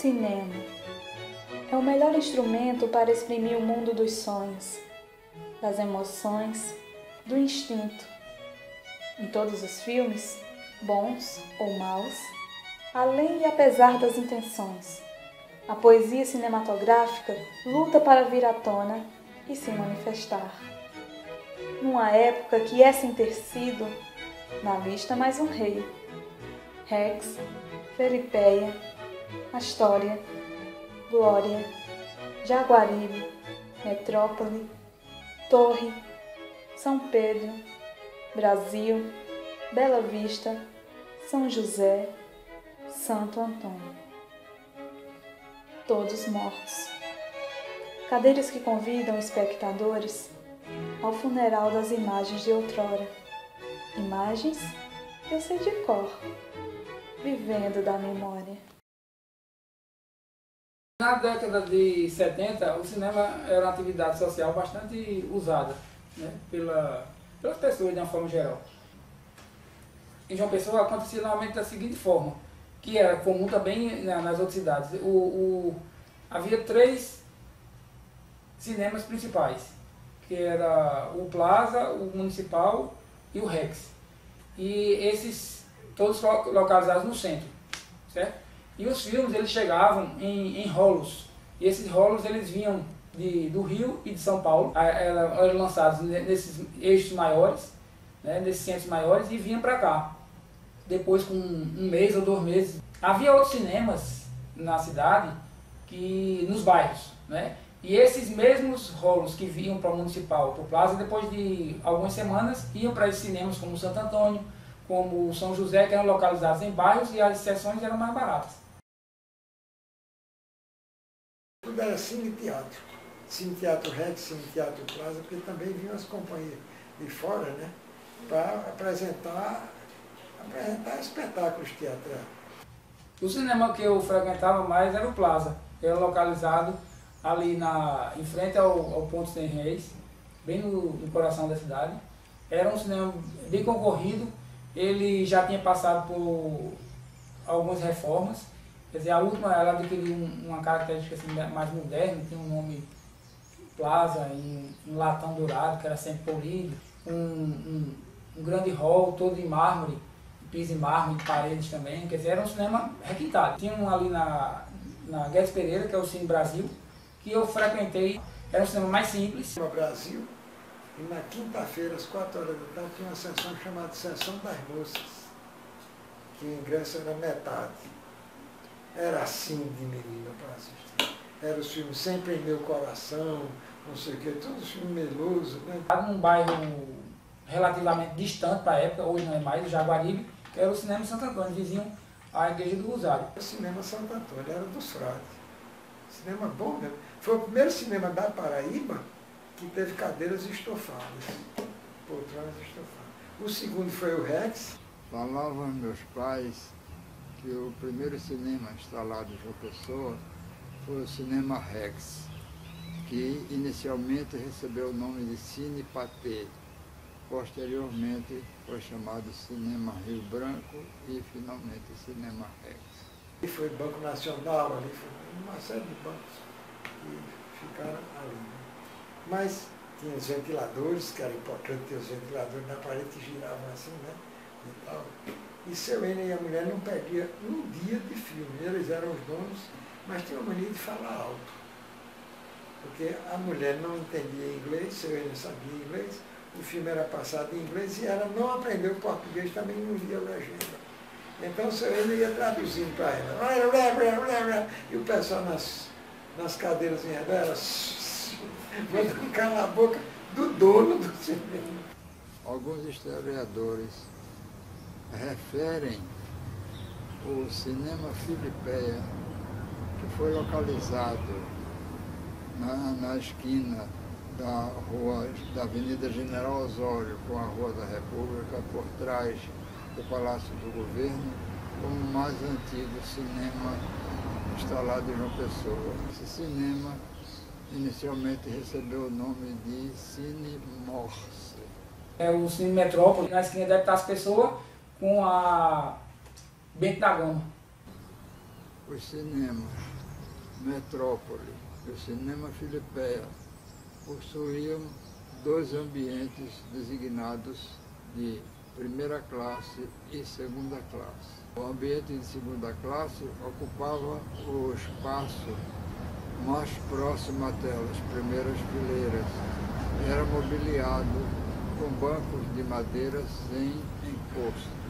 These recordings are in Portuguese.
Cinema é o melhor instrumento para exprimir o mundo dos sonhos, das emoções, do instinto. Em todos os filmes, bons ou maus, além e apesar das intenções, a poesia cinematográfica luta para vir à tona e se manifestar. Numa época que é sem ter sido, na lista mais um rei: Rex, Felipeia, Astória, Glória, Jaguaribe, Metrópole, Torre, São Pedro, Brasil, Bela Vista, São José, Santo Antônio. Todos mortos. Cadeiras que convidam espectadores ao funeral das imagens de outrora. Imagens que eu sei de cor, vivendo da memória. Na década de 70, o cinema era uma atividade social bastante usada, né, pelas pessoas de uma forma geral. Em João Pessoa acontecia normalmente da seguinte forma, que era comum também nas outras cidades. Havia 3 cinemas principais, que era o Plaza, o Municipal e o Rex. E esses todos localizados no centro, certo? E os filmes eles chegavam em rolos. E esses rolos eles vinham do Rio e de São Paulo, eram lançados nesses eixos maiores, né, nesses centros maiores, e vinham para cá. Depois, com 1 mês ou 2 meses, havia outros cinemas na cidade, nos bairros, né? E esses mesmos rolos que vinham para o Municipal, para o Plaza, depois de algumas semanas, iam para esses cinemas como Santo Antônio, como São José, que eram localizados em bairros, e as sessões eram mais baratas. Tudo era cine-teatro. Cine-teatro Rex, cine-teatro Plaza, porque também vinham as companhias de fora, né, para apresentar espetáculos teatrais. O cinema que eu frequentava mais era o Plaza, que era localizado ali em frente ao Ponto Sem Reis, bem no coração da cidade. Era um cinema bem concorrido, ele já tinha passado por algumas reformas. Quer dizer, a última ela adquiriu uma característica assim, mais moderna, tinha um nome Plaza, em latão dourado, que era sempre polido, um grande hall todo em mármore, piso em mármore, paredes também. Quer dizer, era um cinema requintado. Tinha um ali na Guedes Pereira, que é o Cine Brasil, que eu frequentei, era um cinema mais simples. No Brasil, e na quinta-feira, às 4 horas da tarde, tinha uma sessão chamada Sessão das Moças, que o ingresso era metade. Era assim de menina para assistir. Era os filmes Sempre em Meu Coração, não sei o que, todos os filmes melosos, né? Num bairro relativamente distante para a época, hoje não é mais, o Jaguaribe, que era o cinema Santo Antônio, vizinho à Igreja do Rosário. O cinema Santo Antônio era dos frades. Cinema bom mesmo. Foi o primeiro cinema da Paraíba que teve cadeiras estofadas, poltronas estofadas. O segundo foi o Rex. Falavam meus pais que o primeiro cinema instalado em João Pessoa foi o Cinema Rex, que inicialmente recebeu o nome de Cine Patê. Posteriormente foi chamado Cinema Rio Branco e finalmente Cinema Rex. E foi Banco Nacional, ali foi uma série de bancos que ficaram ali. Mas tinha os ventiladores, que era importante ter os ventiladores na parede que giravam assim, né? E tal. E seu Ene e a mulher não perdiam um dia de filme. Eles eram os donos, mas tinham a mania de falar alto. Porque a mulher não entendia inglês, seu Ene sabia inglês, o filme era passado em inglês e ela não aprendeu português, também não lia legenda. Então o seu Ene ia traduzindo para ela. E o pessoal nas cadeiras em redor, ela mandando calar a boca do dono do cinema. Alguns historiadores referem o Cinema Felipeia, que foi localizado na esquina da Avenida General Osório com a Rua da República, por trás do Palácio do Governo, como o mais antigo cinema instalado em João Pessoa. Esse cinema inicialmente recebeu o nome de Cine Morse. É o Cine Metrópole, na esquina da Epitácio Pessoa, com a Bento da Gama. Os cinemas Metrópole e o Cinema Filipéia possuíam 2 ambientes designados de primeira classe e segunda classe. O ambiente de segunda classe ocupava o espaço mais próximo até as primeiras fileiras. Era mobiliado com bancos de madeira sem encosto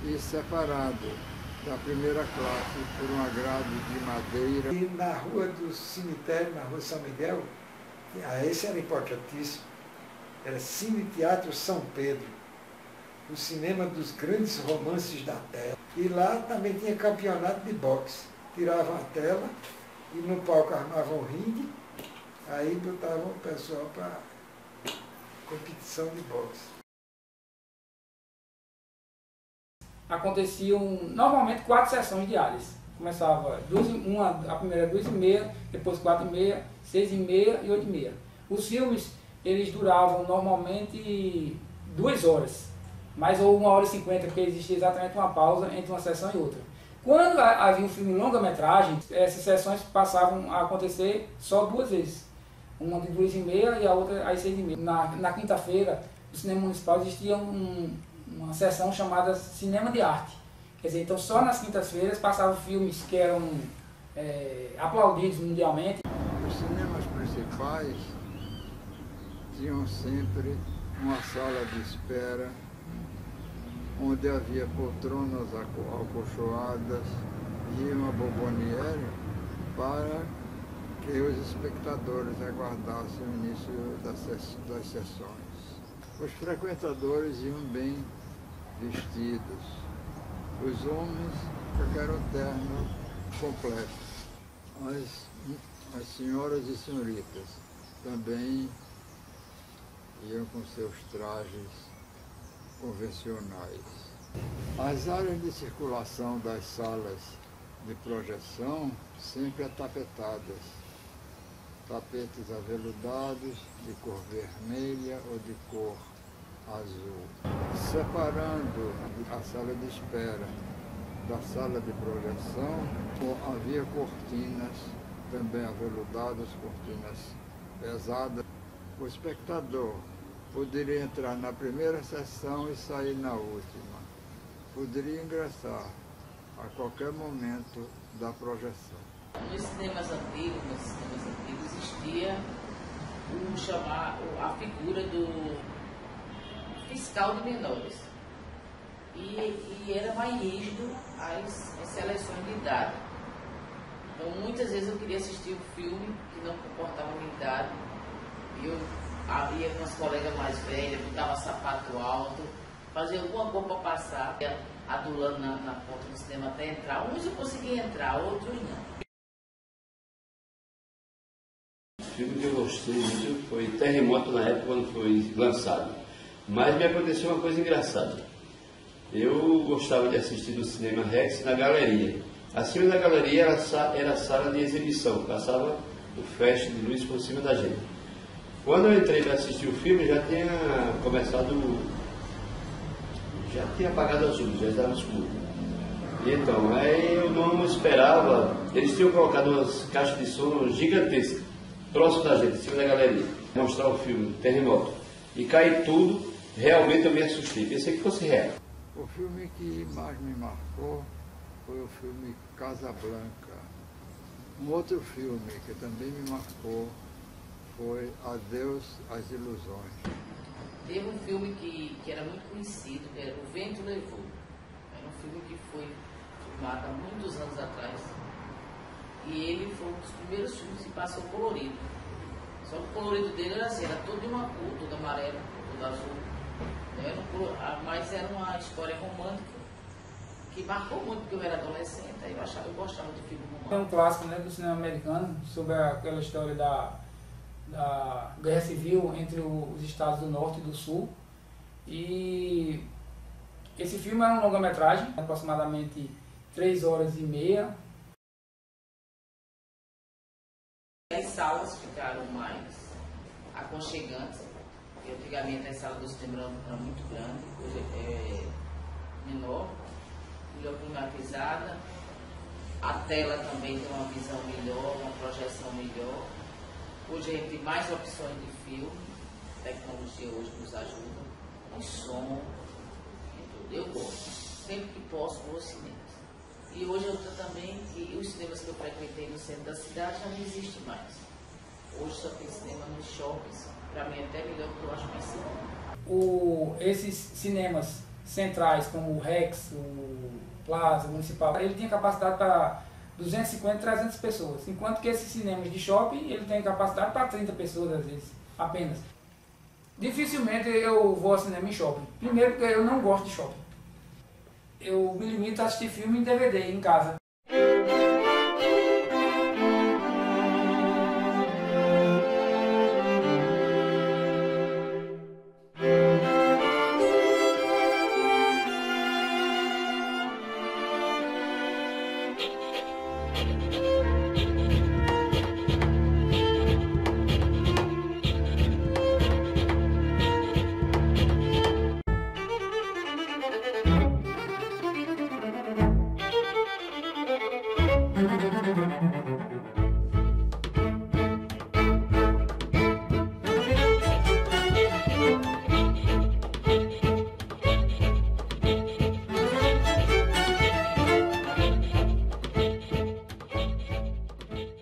e separado da primeira classe por uma grade de madeira. E na rua do cemitério, na rua São Miguel, esse era importantíssimo, era Cine Teatro São Pedro, o cinema dos grandes romances da terra. E lá também tinha campeonato de boxe. Tiravam a tela e no palco armavam um ringue, aí botavam o pessoal para competição de boxe. Aconteciam normalmente 4 sessões diárias. Começava a primeira 2h30, depois 4h30, 6h30 e 8h30. Os filmes, eles duravam normalmente 2 horas, mais ou 1h50, porque existia exatamente uma pausa entre uma sessão e outra. Quando havia um filme longa-metragem, essas sessões passavam a acontecer só 2 vezes. Uma de 2h30 e a outra às 6h30. Na quinta-feira, no Cinema Municipal existia uma sessão chamada Cinema de Arte. Quer dizer, então só nas quintas-feiras passavam filmes que eram aplaudidos mundialmente. Os cinemas principais tinham sempre uma sala de espera, onde havia poltronas acolchoadas e uma bomboniere para que os espectadores aguardassem o início das sessões. Os frequentadores iam bem vestidos, os homens qualquer terno completo, as senhoras e senhoritas também iam com seus trajes convencionais. As áreas de circulação das salas de projeção sempre atapetadas, tapetes aveludados de cor vermelha ou de cor azul. Separando a sala de espera da sala de projeção, havia cortinas também aveludadas, cortinas pesadas. O espectador poderia entrar na primeira sessão e sair na última. Poderia ingressar a qualquer momento da projeção. Nos cinemas antigos existia a figura do fiscal de menores. E era mais rígido as seleções de idade. Então muitas vezes eu queria assistir um filme que não comportava minha idade. E eu ia com as colegas mais velhas, botava sapato alto, fazia alguma coisa para passar, adulando na porta do cinema até entrar. Uns eu conseguia entrar, outros não. O filme que eu gostei muito foi Terremoto na época quando foi lançado. Mas me aconteceu uma coisa engraçada. Eu gostava de assistir no Cinema Rex na galeria. Acima da galeria era a sala de exibição, passava o flash de luz por cima da gente. Quando eu entrei para assistir o filme, já tinha apagado as luzes, já estava escuro. E então, aí eu não esperava, eles tinham colocado umas caixas de som gigantescas, próximo da gente, em cima da galeria, mostrar o filme, Terremoto. E caiu tudo, realmente eu me assustei, pensei que fosse real. O filme que mais me marcou foi o filme Casablanca. Um outro filme que também me marcou foi Adeus às Ilusões. Teve um filme que era muito conhecido, que era O Vento Levou. Era um filme que foi filmado há muitos anos atrás. E ele foi um dos primeiros filmes que passou colorido. Só que o colorido dele era assim, era todo de uma cor, todo amarelo, todo azul. Mas era uma história romântica que marcou muito, porque eu era adolescente, aí eu gostava de filme romântico. É um clássico, né, do cinema americano, sobre aquela história da guerra civil entre os estados do norte e do sul. E esse filme é um longa-metragem, aproximadamente 3 horas e meia. As salas ficaram mais aconchegantes, porque antigamente a sala do cinema era muito grande, hoje é menor, melhor climatizada. A tela também tem uma visão melhor, uma projeção melhor. Hoje a gente tem mais opções de filme, a tecnologia hoje nos ajuda, com som, e tudo. Eu gosto, sempre que posso vou aos cinemas. E hoje eu também, e os cinemas que eu frequentei no centro da cidade já não existe mais. Hoje só tem cinema nos shoppings, para mim é até melhor porque eu acho mais seguro. Esses cinemas centrais, como o Rex, o Plaza, o Municipal, ele tinha capacidade para 250, 300 pessoas, enquanto que esses cinemas de shopping, ele tem capacidade para 30 pessoas às vezes, apenas. Dificilmente eu vou ao cinema em shopping, primeiro porque eu não gosto de shopping. Eu me limito a assistir filme em DVD em casa.